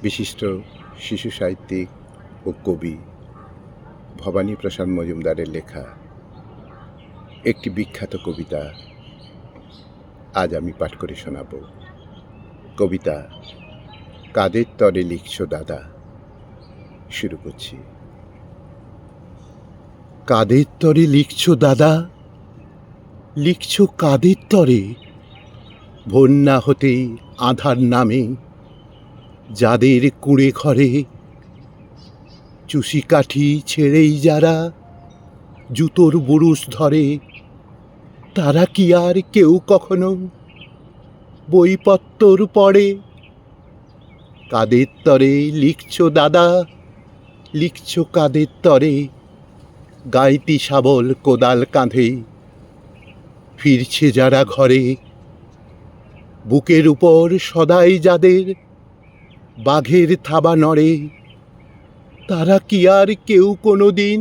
বিশিষ্ট শিশু সাহিত্যিক ও কবি ভবানীপ্রসাদ মজুমদারের লেখা একটি বিখ্যাত কবিতা আজ আমি পাঠ করে শোনাব। কবিতা কাদের তরে লিখছ দাদা। শুরু করছি। কাদের তরে লিখছ দাদা, লিখছ কাদের তরে? বন্যা হতে আধার নামে যাদের কুঁড়ে ঘরে চুষি কাঠি ছেড়েই যারা জুতোর বুরুষ ধরে, তারা কি আর কেউ কখনো বইপত্তর পড়ে? কাদের তরে লিখছ দাদা, লিখছ কাদের তরে? গাইতি শাবল কোদাল কাঁধে ফিরছে যারা ঘরে, বুকের উপর সদাই যাদের বাঘের থাবা নড়ে, তারা কি আর কেউ কোনো দিন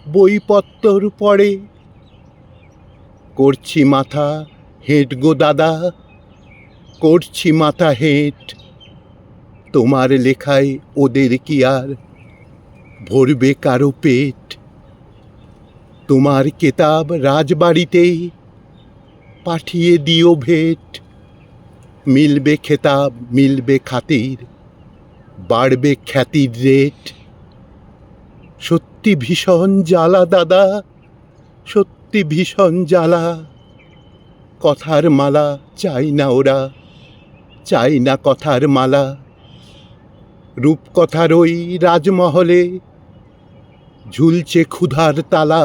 বইপত্তর পড়ে? করছি মাথা হেঁট গো দাদা, করছি মাথা হেঁট, তোমার লেখায় ওদের কি আর ভরবে কারো পেট? তোমার কেতাব রাজবাড়িতেই পাঠিয়ে দিও ভেট, মিলবে খেতাব মিলবে খাতির, বাড়বে খ্যাতির রেট। সত্যি ভীষণ জ্বালা দাদা, সত্যি ভীষণ জ্বালা, কথার মালা চাই না ওরা, চাই না কথার মালা। রূপকথার ওই রাজমহলে ঝুলছে ক্ষুধার তালা,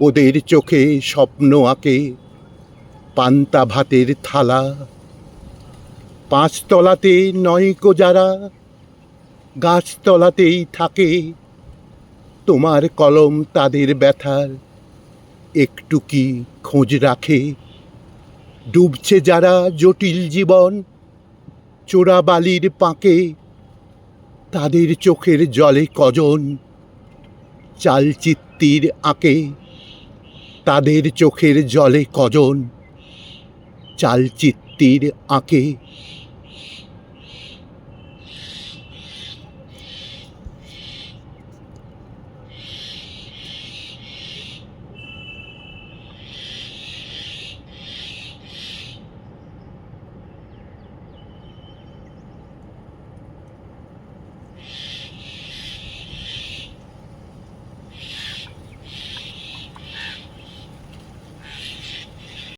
ওদের চোখে স্বপ্ন আঁকে পান্তা ভাতের থালা। পাঁচতলাতে নয়কো যারা গাছতলাতেই থাকে, তোমার কলম তাদের ব্যথার একটু কি খোঁজ রাখে? ডুবছে যারা জটিল জীবন চোরাবালির পাঁকে, তাদের চোখের জলে কজন চালচিত্তির আঁকে? তাদের চোখের জলে কজন চালচিত্তির আঁকে?